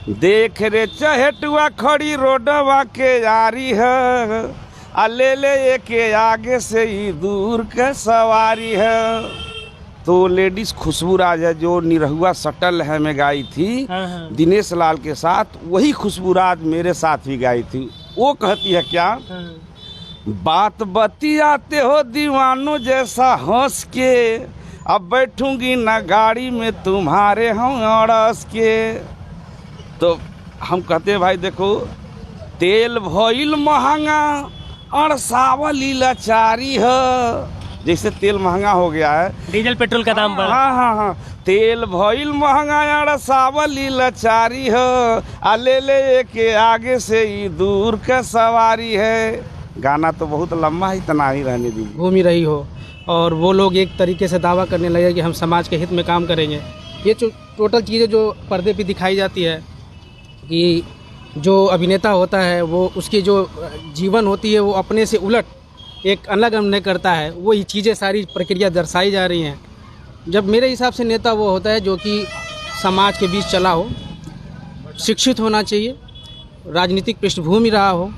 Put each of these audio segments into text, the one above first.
देख रे चहेटुआ खड़ी रोडवा के यारी है, ले ले के आगे से ही दूर के सवारी है। तो लेडीज खुशबू राज है जो निरहुआ सटल है में गाई थी दिनेश लाल के साथ, वही खुशबू राज मेरे साथ भी गाई थी। वो कहती है क्या, बात बतियाते हो दीवानों जैसा हंस के, अब बैठूंगी ना गाड़ी में तुम्हारे हम अड़स के। तो हम कहते हैं भाई देखो, तेल भइल महंगा और सावली लाचारी है। जैसे तेल महंगा हो गया है, डीजल पेट्रोल का दाम बढ़ा। हाँ, तेल भइल महंगा और सावली लाचारी है, ले के आगे से ही दूर का सवारी है। गाना तो बहुत लंबा है, इतना ही रहने दीजिए। घूम ही रही हो और वो लोग एक तरीके से दावा करने लगे कि हम समाज के हित में काम करेंगे। ये टोटल चीज़ें जो पर्दे पे दिखाई जाती है कि जो अभिनेता होता है वो उसकी जो जीवन होती है वो अपने से उलट एक अलग अभिनय करता है, वो चीज़ें सारी प्रक्रिया दर्शाई जा रही हैं। जब मेरे हिसाब से नेता वो होता है जो कि समाज के बीच चला हो, शिक्षित होना चाहिए, राजनीतिक पृष्ठभूमि रहा हो,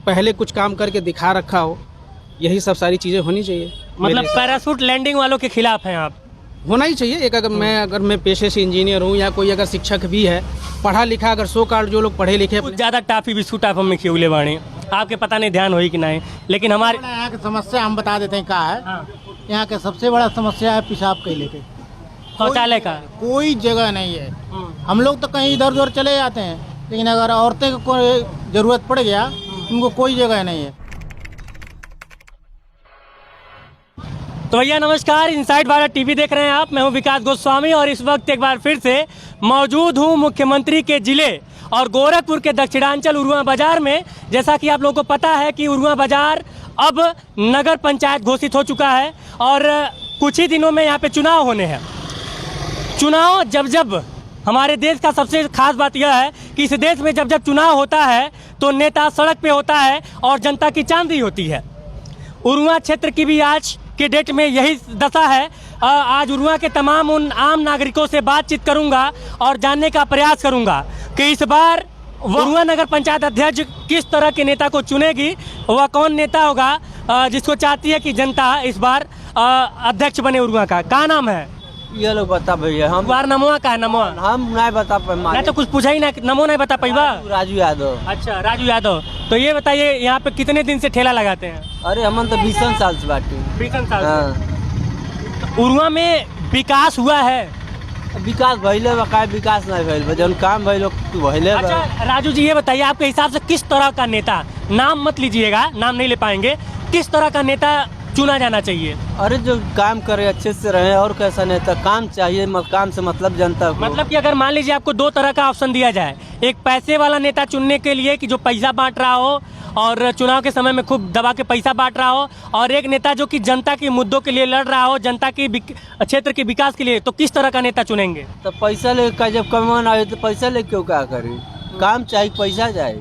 पहले कुछ काम करके दिखा रखा हो, यही सब सारी चीज़ें होनी चाहिए। मतलब पैराशूट लैंडिंग वालों के खिलाफ हैं आप? होना ही चाहिए। एक अगर मैं पेशे से इंजीनियर हूँ या कोई अगर शिक्षक भी है, पढ़ा लिखा, अगर सो कार्ड जो लोग पढ़े लिखे, कुछ ज़्यादा टाफी बिस्कुट आप हमें खिले बाणी, आपके पता नहीं ध्यान होई कि नहीं, लेकिन हमारे यहाँ की समस्या हम बता देते हैं क्या है। यहाँ के सबसे बड़ा समस्या है पेशाब के लेके, शौचालय का कोई जगह नहीं है। हम लोग तो कहीं इधर उधर चले जाते हैं, लेकिन अगर औरतें को कोई ज़रूरत पड़ गया, उनको कोई जगह नहीं है। तो भैया नमस्कार, इनसाइड भारत टीवी देख रहे हैं आप। मैं हूं विकास गोस्वामी और इस वक्त एक बार फिर से मौजूद हूं मुख्यमंत्री के जिले और गोरखपुर के दक्षिणांचल उरुआ बाजार में। जैसा कि आप लोगों को पता है कि उरुआ बाजार अब नगर पंचायत घोषित हो चुका है और कुछ ही दिनों में यहाँ पे चुनाव होने हैं। चुनाव जब हमारे देश का सबसे खास बात यह है कि इस देश में जब चुनाव होता है तो नेता सड़क पे होता है और जनता की चांदी होती है। उरुआ क्षेत्र की भी आज के डेट में यही दशा है। आज उरुआ के तमाम उन आम नागरिकों से बातचीत करूंगा और जानने का प्रयास करूंगा कि इस बार उरुआ नगर पंचायत अध्यक्ष किस तरह के नेता को चुनेगी, वह कौन नेता होगा जिसको चाहती है कि जनता इस बार अध्यक्ष बने उरुआ का। क्या नाम है? ये लोग बता भैया, हम बार नमोआ का है? नमोआ हम नहीं बता मैं तो कुछ पूछा ही ना, नमो नहीं बता पाइबा। राजू यादव। अच्छा, राजू यादव। तो ये बताइए यहाँ पे कितने दिन से ठेला लगाते हैं? अरे हम तो 20 साल से बाटे। 20 साल से। उरुआ में विकास हुआ है? विकास भइले बा, विकास नहीं भइल, जौन काम भइल भइले। अच्छा राजू जी, ये बताइए आपके हिसाब से किस तरह का नेता, नाम मत लीजिएगा, नाम नहीं ले पाएंगे, किस तरह का नेता चुना जाना चाहिए? अरे जो काम करे, अच्छे से रहे, और कैसा नेता, काम चाहिए, काम से मतलब जनता को। मतलब कि अगर मान लीजिए आपको दो तरह का ऑप्शन दिया जाए, एक पैसे वाला नेता चुनने के लिए कि जो पैसा बांट रहा हो और चुनाव के समय में खूब दबा के पैसा बांट रहा हो, और एक नेता जो कि जनता के मुद्दों के लिए लड़ रहा हो, जनता के क्षेत्र के विकास के लिए, तो किस तरह का नेता चुनेंगे? तो पैसा ले, जब कमाना है तो पैसा ले क्यों क्या करे, काम चाहिए, पैसा जाए।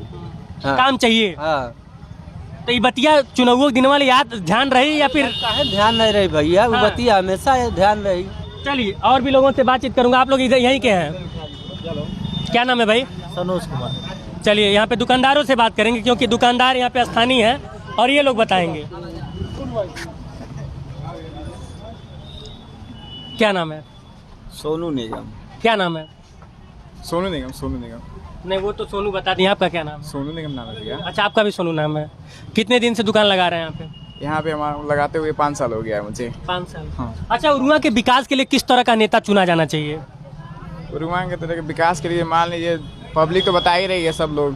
काम चाहिए। हाँ, तो ये बतिया चुनाव दिन वाले याद ध्यान रही या फिर ध्यान नहीं रही भैया? वो बतिया हमेशा ध्यान रही। चलिए और भी लोगों से बातचीत करूंगा। आप लोग इधर यहीं के हैं? क्या नाम है भाई? सनोज कुमार। चलिए यहाँ पे दुकानदारों से बात करेंगे क्योंकि दुकानदार यहाँ पे स्थानीय हैं और ये लोग बताएंगे। क्या नाम है? सोनू निगम। क्या नाम है? सोनू निगम। सोनू निगम नहीं, वो तो सोनू बता दिए, आपका क्या नाम है? सोनू निगम नाम है भैया। अच्छा, आपका भी सोनू नाम है। कितने दिन से दुकान लगा रहे हैं यहाँ पे? यहाँ पे हमारा लगाते हुए 5 साल हो गया है मुझे। 5 साल। हाँ। अच्छा, उरुआ के विकास के लिए किस तरह का नेता चुना जाना चाहिए? उरुआ के तरह के विकास के लिए मान लीजिए, पब्लिक तो बता ही रही है, सब लोग।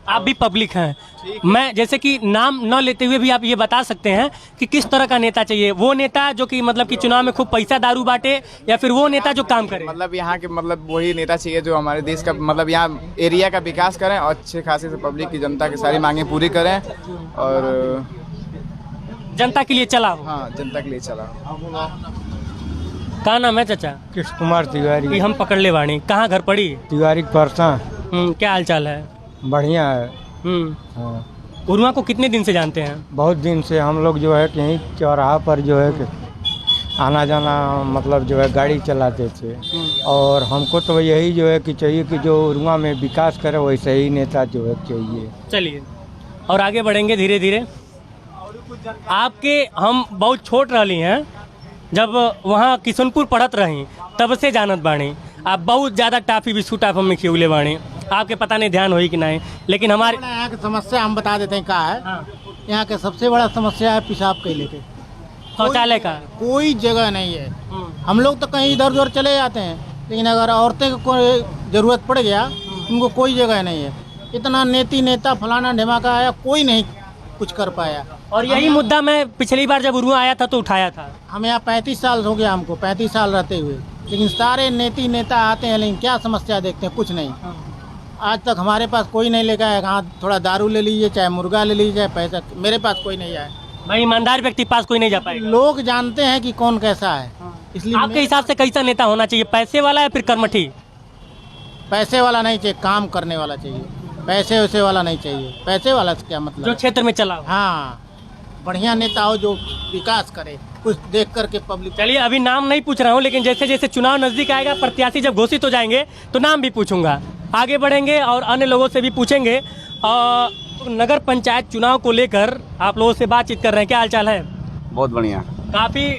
आप भी पब्लिक हैं, मैं जैसे कि नाम न लेते हुए भी आप ये बता सकते हैं कि किस तरह का नेता चाहिए? वो नेता जो कि मतलब कि चुनाव में खूब पैसा दारू बांटे, या फिर वो नेता जो काम करे? मतलब यहाँ के मतलब वही नेता चाहिए जो हमारे देश का मतलब यहाँ एरिया का विकास करें और अच्छे खासे से पब्लिक की, जनता की सारी मांगे पूरी करें और जनता के लिए चला हो। हाँ, जनता के लिए चला। क्या नाम है चाचा? कृष्ण कुमार तिवारी। हम पकड़ ले वाणी, कहाँ घर पड़ी? तिवारी परसा। क्या हाल चाल है? बढ़िया है। हाँ। उरुआ को कितने दिन से जानते हैं? बहुत दिन से हम लोग जो है कि यहीं चौराहा पर जो है कि आना जाना मतलब जो है गाड़ी चलाते थे। और हमको तो यही जो है कि चाहिए कि जो उरुआ में विकास करे वैसे ही नेता जो है चाहिए। चलिए और आगे बढ़ेंगे धीरे धीरे। आपके हम बहुत छोट रही हैं जब वहाँ किशनपुर पढ़त रही तब से जानत बाणी। आप बहुत ज़्यादा टाफी बिस्कुट आप हमें खियौले बाणी, आपके पता नहीं ध्यान होई कि नहीं, लेकिन हमारे यहाँ की समस्या हम बता देते हैं क्या है। यहाँ के सबसे बड़ा समस्या है पेशाब के लेके, शौचालय का कोई जगह नहीं है। हम लोग तो कहीं इधर उधर चले जाते हैं, लेकिन अगर औरतें को कोई ज़रूरत पड़ गया उनको कोई जगह नहीं है। इतना नेता फलाना ढिमाका आया, कोई नहीं कुछ कर पाया। और यही मुद्दा मैं पिछली बार जब उरुआ आया था तो उठाया था। हम यहाँ 35 साल हो गया, हमको 35 साल रहते हुए, लेकिन सारे नेता आते हैं, लेकिन क्या समस्या देखते हैं, कुछ नहीं। आज तक हमारे पास कोई नहीं लेकर आया। हाँ, थोड़ा दारू ले लीजिए, चाहे मुर्गा ले लीजिए, चाहे पैसा, मेरे पास कोई नहीं आया। भाई ईमानदार व्यक्ति पास कोई नहीं जा पाएगा। लोग जानते हैं कि कौन कैसा है, इसलिए आपके हिसाब से कैसा नेता होना चाहिए, पैसे वाला या फिर कर्मठी? पैसे वाला नहीं चाहिए, काम करने वाला चाहिए। पैसे वैसे वाला नहीं चाहिए। पैसे वाला से क्या मतलब जो क्षेत्र में चला हो। हाँ, बढ़िया नेता हो जो विकास करे, कुछ देख करके पब्लिक। चलिए अभी नाम नहीं पूछ रहा हूँ, लेकिन जैसे जैसे चुनाव नजदीक आएगा, प्रत्याशी जब घोषित हो जाएंगे तो नाम भी पूछूंगा। आगे बढ़ेंगे और अन्य लोगों से भी पूछेंगे। नगर पंचायत चुनाव को लेकर आप लोगों से बातचीत कर रहे हैं, क्या हाल चाल है? बहुत बढ़िया। काफ़ी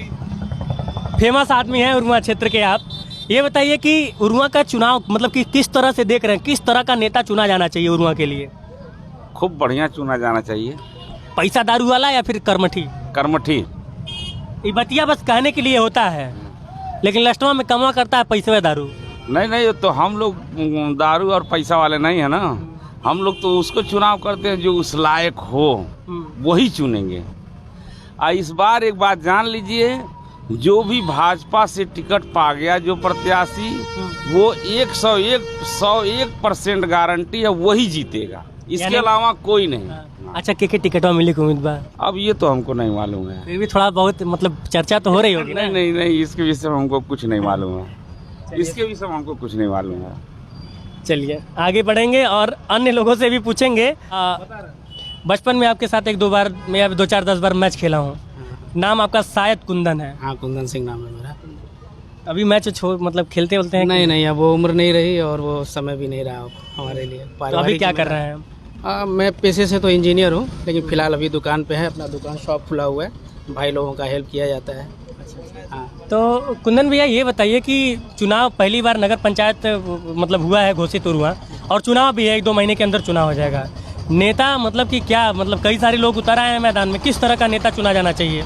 फेमस आदमी हैं उरुआ क्षेत्र के आप। ये बताइए कि उरुआ का चुनाव मतलब कि किस तरह से देख रहे हैं, किस तरह का नेता चुना जाना चाहिए उरुआ के लिए? खूब बढ़िया चुना जाना चाहिए। पैसा दारू वाला या फिर कर्मठी? कर्मठी। ये बतिया बस कहने के लिए होता है, लेकिन लास्टवा में कमा करता है पैसे में दारू। नहीं, तो हम लोग दारू और पैसा वाले नहीं है ना। हम लोग तो उसको चुनाव करते हैं जो उस लायक हो, वही चुनेंगे। इस बार एक बात जान लीजिए, जो भी भाजपा से टिकट पा गया जो प्रत्याशी, वो 101% गारंटी है वही जीतेगा, इसके अलावा कोई नहीं। अच्छा, के टिकटवा मिले की उम्मीद बा? अब ये तो हमको नहीं मालूम है। फिर भी थोड़ा बहुत मतलब चर्चा तो हो रही होगी ना? नहीं, इसके विषय में हमको कुछ नहीं मालूम है। इसके विषय में हमको कुछ नहीं मालूम है। चलिए आगे बढ़ेंगे और अन्य लोगों से भी पूछेंगे। बचपन में आपके साथ एक दो बार, मैं 2-4-10 बार मैच खेला हूँ। नाम आपका शायद कुंदन है? हाँ, कुंदन सिंह नाम है मेरा। अभी मैच मतलब खेलते हैं? नहीं, अब वो उम्र नहीं रही और वो समय भी नहीं रहा हमारे लिए। तो अभी क्या कर रहे हैं? मैं पेशे से तो इंजीनियर हूँ, लेकिन फिलहाल अभी दुकान पे है, अपना दुकान शॉप खुला हुआ है, भाई लोगों का हेल्प किया जाता है। हाँ। तो कुंदन भैया ये बताइए कि चुनाव पहली बार नगर पंचायत मतलब हुआ है, घोषित हुआ, और चुनाव भी है, 1-2 महीने के अंदर चुनाव हो जाएगा। नेता मतलब कि क्या, मतलब कई सारे लोग उतर आए हैं मैदान में, किस तरह का नेता चुना जाना चाहिए?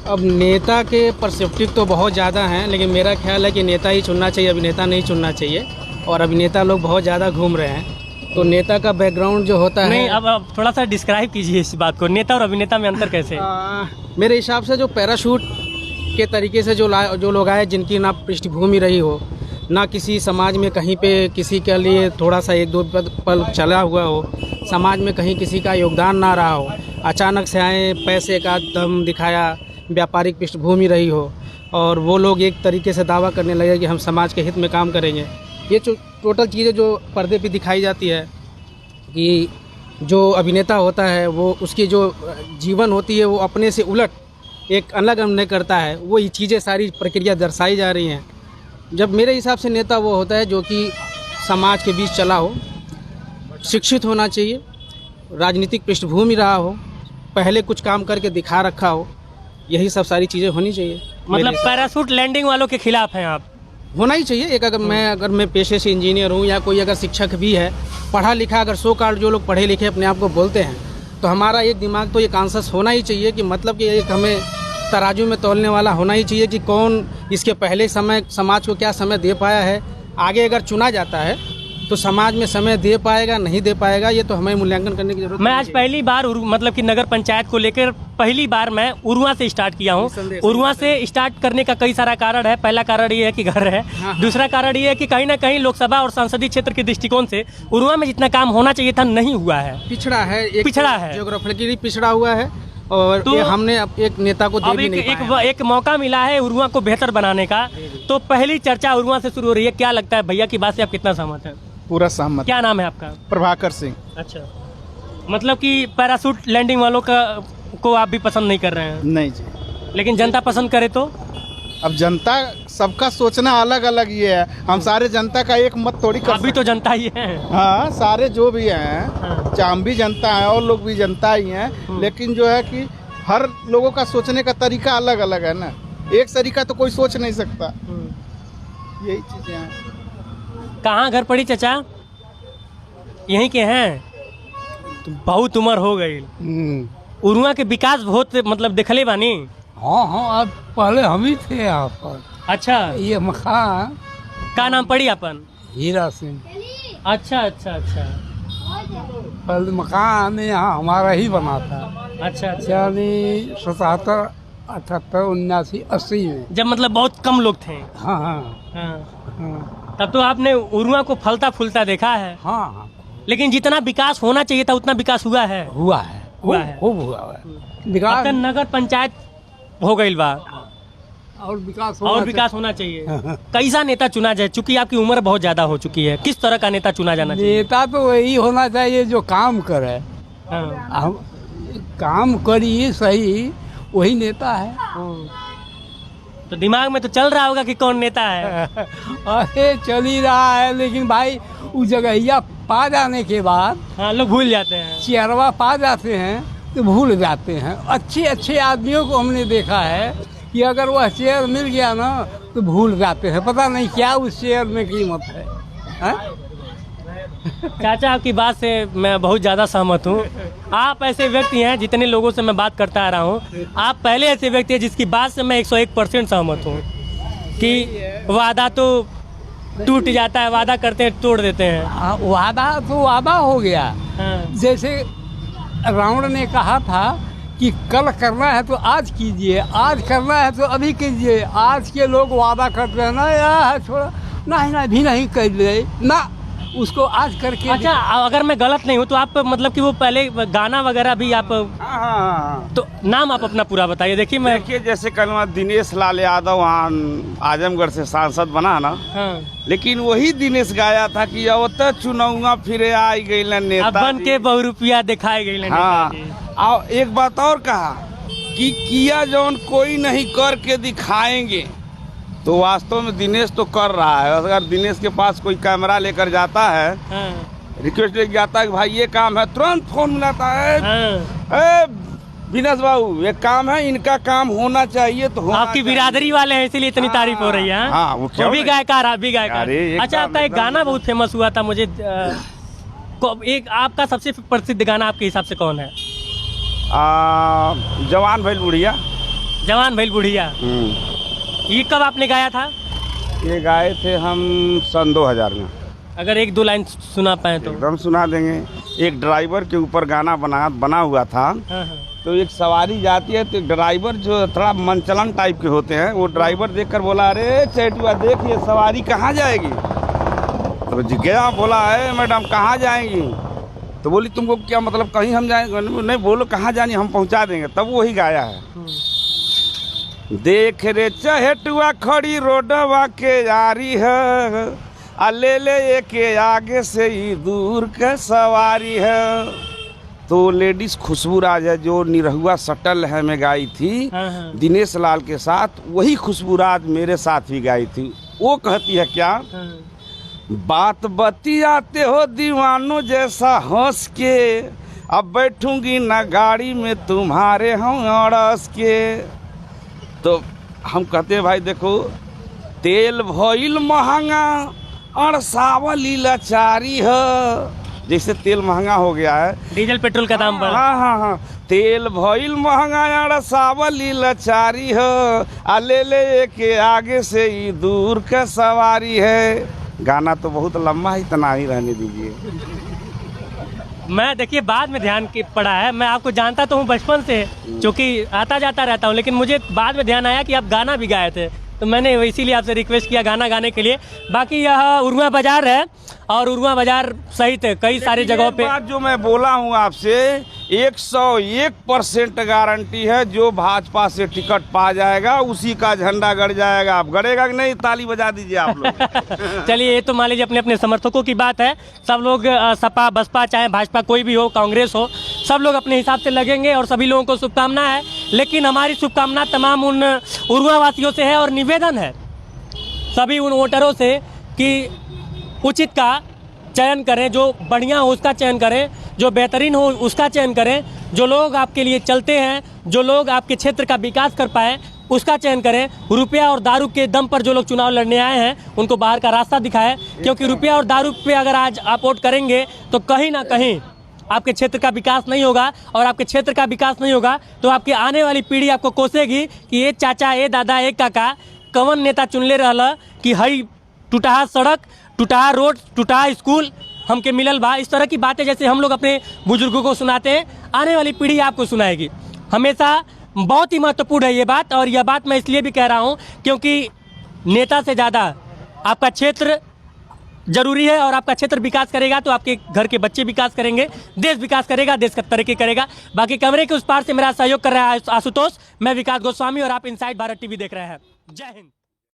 अब नेता के परस्पेक्टिव तो बहुत ज़्यादा हैं, लेकिन मेरा ख्याल है कि नेता ही चुनना चाहिए, अभिनेता नहीं चुनना चाहिए। और अभिनेता लोग बहुत ज़्यादा घूम रहे हैं, तो नेता का बैकग्राउंड जो होता है। नहीं, अब थोड़ा सा डिस्क्राइब कीजिए इस बात को, नेता और अभिनेता में अंतर कैसे? मेरे हिसाब से जो पैराशूट के तरीके से जो लोग आए, जिनकी ना पृष्ठभूमि रही हो, ना किसी समाज में कहीं पे किसी के लिए थोड़ा सा 1-2 पल चला हुआ हो, समाज में कहीं किसी का योगदान ना रहा हो, अचानक से आए, पैसे का दम दिखाया, व्यापारिक पृष्ठभूमि रही हो, और वो लोग एक तरीके से दावा करने लगे कि हम समाज के हित में काम करेंगे। ये जो टोटल चीज़ें जो पर्दे पे दिखाई जाती है कि जो अभिनेता होता है वो उसकी जो जीवन होती है वो अपने से उलट एक अलग अभिनय करता है, वो ये चीज़ें सारी प्रक्रिया दर्शाई जा रही हैं। जब मेरे हिसाब से नेता वो होता है जो कि समाज के बीच चला हो, शिक्षित होना चाहिए, राजनीतिक पृष्ठभूमि रहा हो, पहले कुछ काम करके दिखा रखा हो, यही सब सारी चीज़ें होनी चाहिए। मतलब पैराशूट लैंडिंग वालों के खिलाफ हैं आप? होना ही चाहिए। एक अगर मैं पेशे से इंजीनियर हूँ, या कोई अगर शिक्षक भी है, पढ़ा लिखा, अगर 100 कार्ड जो लोग पढ़े लिखे अपने आप को बोलते हैं, तो हमारा एक दिमाग तो ये कॉन्शस होना ही चाहिए कि मतलब कि एक हमें तराजू में तौलने वाला होना ही चाहिए कि कौन इसके पहले समय समाज को क्या समय दे पाया है, आगे अगर चुना जाता है तो समाज में समय दे पाएगा नहीं दे पाएगा, ये तो हमें मूल्यांकन करने की जरूरत। मैं आज पहली बार मतलब कि नगर पंचायत को लेकर पहली बार मैं उरुआ से स्टार्ट किया हूँ। उरुआ से स्टार्ट करने का कई सारा कारण है। पहला कारण ये है कि घर है, दूसरा कारण ये है कि कहीं ना कहीं लोकसभा और संसदीय क्षेत्र के दृष्टिकोण से उरुआ में जितना काम होना चाहिए था नहीं हुआ है, पिछड़ा है, जियोग्राफिकली पिछड़ा हुआ है। और तो हमने एक नेता को अब एक मौका मिला है उरुआ को बेहतर बनाने का, तो पहली चर्चा उरुआ से शुरू हो रही है। क्या लगता है भैया की बात से आप कितना सहमत हैं? पूरा सहमत। क्या नाम है आपका? प्रभाकर सिंह। अच्छा, मतलब कि पैराशूट लैंडिंग वालों को आप भी पसंद नहीं कर रहे हैं? नहीं जी। लेकिन जनता पसंद करे तो अब जनता सबका सोचना अलग अलग ये है, हम सारे जनता का एक मत थोड़ी कर अभी तो जनता ही है। हाँ, सारे जो भी हैं, हाँ। चाहे हम भी जनता हैं और लोग भी जनता ही हैं, लेकिन जो है कि हर लोगों का सोचने का तरीका अलग अलग है ना, एक तरीका तो कोई सोच नहीं सकता। यही चीज़ें हैं। कहाँ घर पड़ी चाचा? यहीं के हैं? तो बहुत उम्र हो गई। उरुआ के विकास बहुत मतलब देखले बानी। हाँ हाँ, अब पहले हम ही थे यहाँ पर। अच्छा, ये मकान का नाम पड़ी अपन? हीरा सिंह। अच्छा अच्छा अच्छा पहले मकान यहाँ हमारा ही बना था, अच्छा अच्छा। यानी 77, 78, 79, 80 में। जब मतलब बहुत कम लोग थे। हाँ हाँ हाँ। हाँ तब तो आपने उरुआ को फलता फूलता देखा है। हाँ हाँ, लेकिन जितना विकास होना चाहिए था उतना विकास हुआ है। हुआ है, हुआ है। खूब हुआ है विकास। आपका नगर पंचायत हो गई बा और विकास और विकास होना चाहिए। कैसा नेता चुना जाए, चूंकि आपकी उम्र बहुत ज्यादा हो चुकी है, किस तरह का नेता चुना जाना चाहिए? नेता तो वही होना चाहिए जो काम करे। हाँ। हम काम करिए सही, वही नेता है। तो दिमाग में तो चल रहा होगा कि कौन नेता है। अरे चल ही रहा है, लेकिन भाई उस जगहिया पा जाने के बाद हाँ, लोग भूल जाते हैं। चेहरवा पा जाते हैं तो भूल जाते हैं। अच्छे अच्छे आदमियों को हमने देखा है कि अगर वह चेयर मिल गया ना तो भूल जाते हैं, पता नहीं क्या उस चेयर में कीमत है, चाचा आपकी बात से मैं बहुत ज़्यादा सहमत हूँ। आप ऐसे व्यक्ति हैं, जितने लोगों से मैं बात करता आ रहा हूँ, आप पहले ऐसे व्यक्ति हैं जिसकी बात से मैं 101% सहमत हूँ कि वादा तो टूट जाता है, वादा करते हैं तोड़ देते हैं। वादा तो वादा हो गया। हाँ। जैसे रावण ने कहा था कि कल करना है तो आज कीजिए, आज करना है तो अभी कीजिए। आज के लोग वादा करते हैं ना, यार छोड़ा नहीं नहीं भी नहीं कर ले ना, उसको आज करके। अच्छा, अगर मैं गलत नहीं हूँ तो आप मतलब कि वो पहले गाना वगैरह भी आप, हाँ, तो नाम आप अपना पूरा बताइए। देखिए मैं, देखिए जैसे कल दिनेश लाल यादव वहाँ आजमगढ़ से सांसद बना ना, हाँ, लेकिन वही दिनेश गाया था कि अब तो चुनाव फिर आई गई नेता बन के बहुरुपिया दिखाई गई। हाँ, और एक बात और कहा कि किया जौन कोई नहीं करके दिखाएंगे, तो वास्तव में दिनेश तो कर रहा है। अगर दिनेश के पास कोई कैमरा लेकर जाता है, रिक्वेस्ट लेकर जाता है कि भाई ये काम है, तुरंत फोन मिलाता है, विनेश बाबू ये काम है, इनका काम होना चाहिए। तो आपकी बिरादरी वाले हैं इसीलिए इतनी तारीफ हो रही है। हाँ, वो भी गायकार, आप भी गायकार। अच्छा, आपका एक गाना बहुत फेमस हुआ था, मुझे एक आपका सबसे प्रसिद्ध गाना आपके हिसाब से कौन है? जवान भइल बुढ़िया। जवान भइल बुढ़िया, ये कब आपने गाया था? ये गाए थे हम सन 2000 में। अगर एक दो लाइन सुना पाए तो? एकदम सुना देंगे। एक ड्राइवर के ऊपर गाना बना हुआ था। तो एक सवारी जाती है, तो ड्राइवर जो थोड़ा मनचलन टाइप के होते हैं, वो ड्राइवर देखकर बोला, अरे चेटुआ देख ये सवारी कहाँ जाएगी? तो गया, बोला है मैडम कहाँ जाएंगी? तो बोली तुमको क्या मतलब, कहीं हम जाएंगे? नहीं, बोलो कहाँ जानी, हम पहुँचा देंगे। तब वही गाया है, देख रे चहेटुआ खड़ी रोडवा के यारी है, ले के आगे से ही दूर के सवारी है। तो लेडीज खुशबू राज है जो निरहुआ सटल है में गाई थी दिनेश लाल के साथ, वही खुशबू राज मेरे साथ भी गाई थी। वो कहती है क्या, बात बतियाते हो दीवानों जैसा हंस के, अब बैठूंगी ना गाड़ी में तुम्हारे हम अड़स के। तो हम कहते हैं भाई देखो, तेल भइल महंगा और सावली लाचारी है। जैसे तेल महंगा हो गया है, डीजल पेट्रोल का दाम बढ़ा। हाँ, तेल भइल महंगा और सावली लाचारी है, ले के आगे से ही दूर का सवारी है। गाना तो बहुत लंबा है, इतना ही रहने दीजिए। मैं देखिए बाद में ध्यान के पड़ा है, मैं आपको जानता तो हूँ बचपन से, क्योंकि आता जाता रहता हूँ, लेकिन मुझे बाद में ध्यान आया कि आप गाना भी गाए थे, तो मैंने इसीलिए आपसे रिक्वेस्ट किया गाना गाने के लिए। बाकी यह उरुआ बाजार है, और उरुआ बाजार सहित कई सारी जगहों पे बात जो मैं बोला हूँ आपसे 101% गारंटी है, जो भाजपा से टिकट पा जाएगा उसी का झंडा गड़ जाएगा। आप गड़ेगा कि नहीं? ताली बजा दीजिए आप लोग। चलिए, ये तो मान लीजिए अपने अपने समर्थकों की बात है। सब लोग सपा बसपा चाहे भाजपा कोई भी हो, कांग्रेस हो, सब लोग अपने हिसाब से लगेंगे और सभी लोगों को शुभकामना है। लेकिन हमारी शुभकामना तमाम उन उरुआ वासियों से है और निवेदन है सभी उन वोटरों से कि उचित का चयन करें, जो बढ़िया हो उसका चयन करें, जो बेहतरीन हो उसका चयन करें, जो लोग आपके लिए चलते हैं, जो लोग आपके क्षेत्र का विकास कर पाएँ उसका चयन करें। रुपया और दारू के दम पर जो लोग चुनाव लड़ने आए हैं उनको बाहर का रास्ता दिखाएं, क्योंकि रुपया और दारू पे अगर आज आप वोट करेंगे तो कहीं ना कहीं आपके क्षेत्र का विकास नहीं होगा, और आपके क्षेत्र का विकास नहीं होगा तो आपकी आने वाली पीढ़ी आपको कोसेगी कि ये चाचा, ये दादा, ये काका कवन नेता चुनले रहला कि हई टूटा सड़क, टूटा रोड, टूटा स्कूल हमके मिलल बा। इस तरह की बातें जैसे हम लोग अपने बुजुर्गों को सुनाते हैं, आने वाली पीढ़ी आपको सुनाएगी। हमेशा बहुत ही महत्वपूर्ण है ये बात, और यह बात मैं इसलिए भी कह रहा हूँ क्योंकि नेता से ज़्यादा आपका क्षेत्र जरूरी है, और आपका क्षेत्र विकास करेगा तो आपके घर के बच्चे विकास करेंगे, देश विकास करेगा, देश का तरक्की करेगा। बाकी कैमरे के उस पार से मेरा सहयोग कर रहा है आशुतोष, मैं विकास गोस्वामी और आप इनसाइड भारत टीवी देख रहे हैं। जय हिंद।